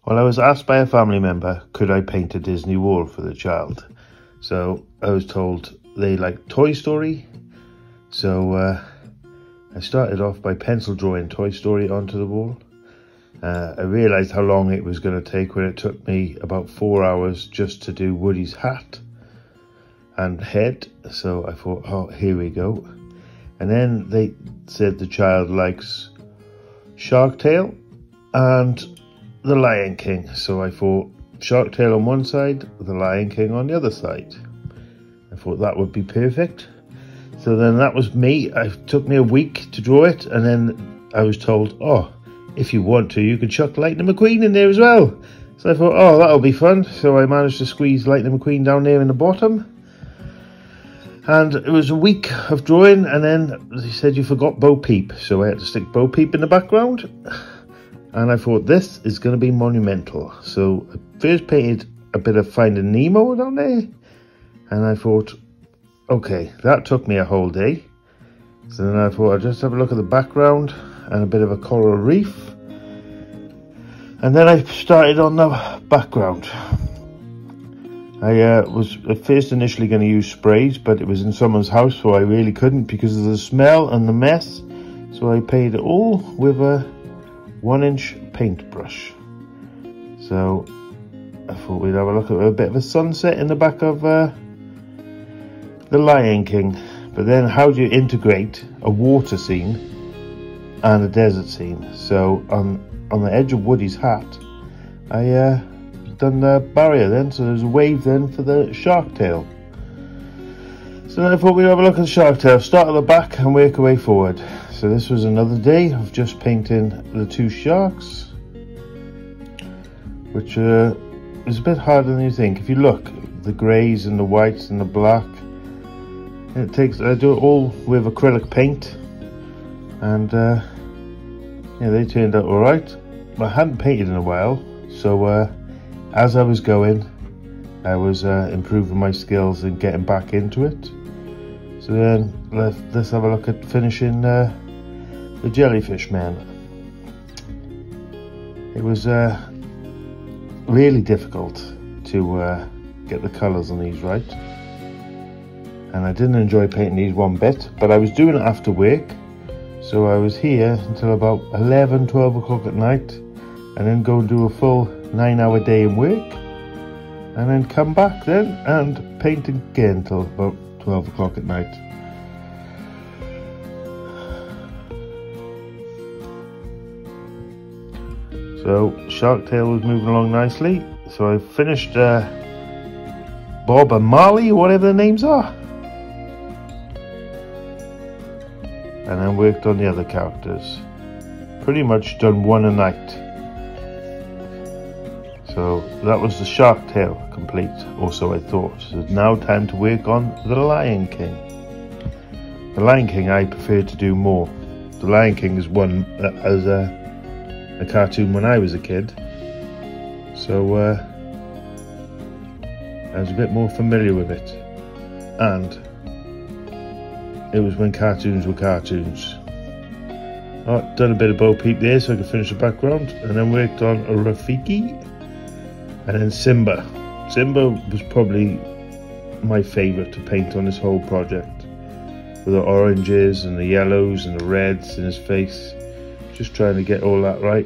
Well, I was asked by a family member, could I paint a Disney wall for the child? So I was told they like Toy Story. So I started off by pencil drawing Toy Story onto the wall. I realised how long it was going to take when it took me about 4 hours just to do Woody's hat and head. So I thought, oh, here we go. And then they said the child likes Shark Tale and the Lion King. So I thought Shark Tale on one side, the Lion King on the other side. I thought that would be perfect. So then that was me. It took me a week to draw it, and then I was told, oh, if you want to, you could chuck Lightning McQueen in there as well. So I thought, oh, that'll be fun. So I managed to squeeze Lightning McQueen down there in the bottom. And it was a week of drawing, and then they said you forgot Bo Peep. So I had to stick Bo Peep in the background. And I thought, this is going to be monumental. So I first painted a bit of Finding Nemo down there. And I thought, okay, that took me a whole day. So then I thought I'd just have a look at the background and a bit of a coral reef. And then I started on the background. I was at first initially going to use sprays, but it was in someone's house, so I really couldn't because of the smell and the mess. So I painted it all with a 1-inch paintbrush. So I thought we'd have a look at a bit of a sunset in the back of the Lion King. But then how do you integrate a water scene and a desert scene? So on the edge of Woody's hat, I done the barrier then, so there's a wave then for the shark tail. So then I thought we'd have a look at the shark tail, start at the back and work our way forward. So this was another day of just painting the two sharks, which is a bit harder than you think. If you look, the greys and the whites and the black, I do it all with acrylic paint, and yeah, they turned out all right. I hadn't painted in a while, so as I was going, I was improving my skills and getting back into it. So then let's have a look at finishing the jellyfish man. It was really difficult to get the colours on these right, and I didn't enjoy painting these one bit, but I was doing it after work, so I was here until about 11-12 o'clock at night, and then go and do a full 9-hour day in work, and then come back then and paint again till about 12 o'clock at night. So Shark Tail was moving along nicely, so I finished Bob and Marley, whatever the names are, and then worked on the other characters. Pretty much done one a night. So that was the Shark Tail complete, or so I thought. So it's now time to work on the Lion King. The Lion King I prefer to do more. The Lion King is one as a cartoon when I was a kid, so I was a bit more familiar with it, and it was when cartoons were cartoons. Oh, done a bit of Bo Peep there so I could finish the background, and then worked on a Rafiki, and then Simba. Simba was probably my favourite to paint on this whole project, with the oranges and the yellows and the reds in his face. Just trying to get all that right,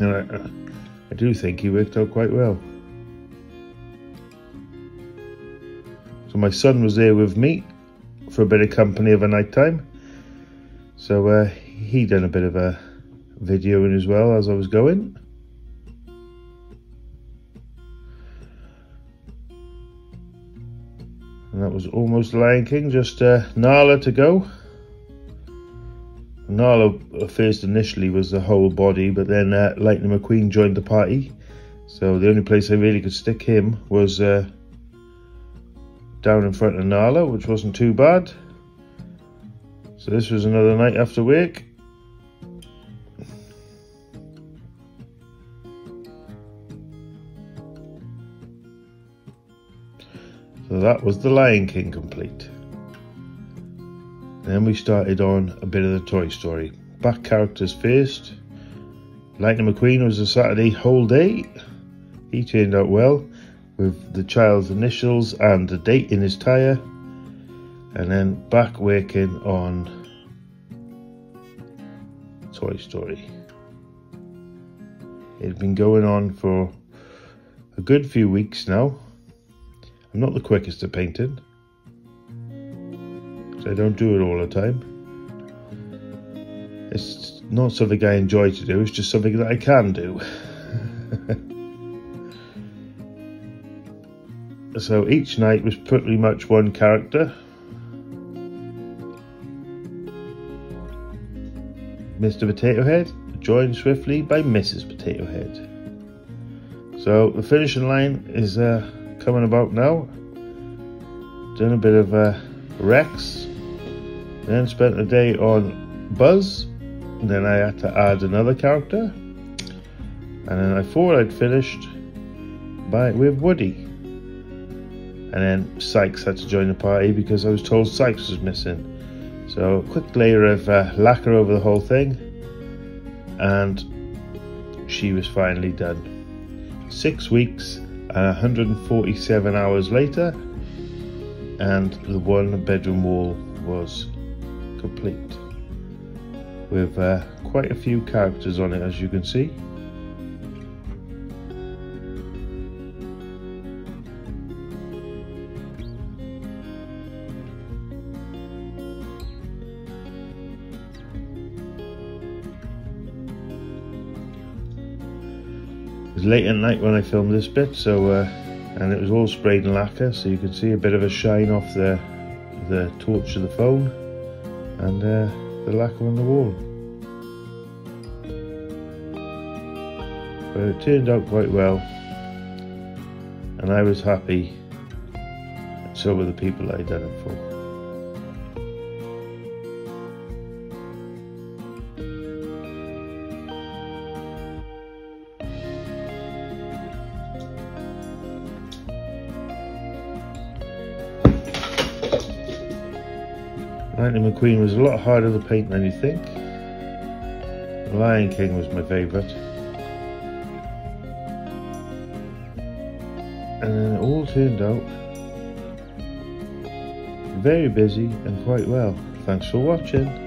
and I do think he worked out quite well. So my son was there with me for a bit of company of a night time, so he done a bit of a videoing as well as I was going. And that was almost Lion King, just Nala to go. Nala first initially was the whole body, but then Lightning McQueen joined the party, so the only place I really could stick him was down in front of Nala, which wasn't too bad. So this was another night after work. So that was the Lion King complete. Then we started on a bit of the Toy Story. Back characters first. Lightning McQueen was a Saturday whole day. He turned out well with the child's initials and the date in his tyre. And then back working on Toy Story. It's been going on for a good few weeks now. I'm not the quickest at painting, so I don't do it all the time. It's not something I enjoy to do, it's just something that I can do. So each night was pretty much one character. Mr. Potato Head, joined swiftly by Mrs. Potato Head. So the finishing line is coming about now. Done a bit of Rex, then spent a day on Buzz, and then I had to add another character, and then I thought I'd finished with Woody, and then Sykes had to join the party because I was told Sykes was missing. So a quick layer of lacquer over the whole thing, and she was finally done. 6 weeks and 147 hours later, and the one bedroom wall was complete, with quite a few characters on it, as you can see. It was late at night when I filmed this bit, so and it was all sprayed in lacquer, so you can see a bit of a shine off the torch of the phone and the lacquer on the wall. But it turned out quite well, and I was happy, and so were the people I'd done it for. Lightning McQueen was a lot harder to paint than you think. The Lion King was my favourite. And then it all turned out very busy and quite well. Thanks for watching.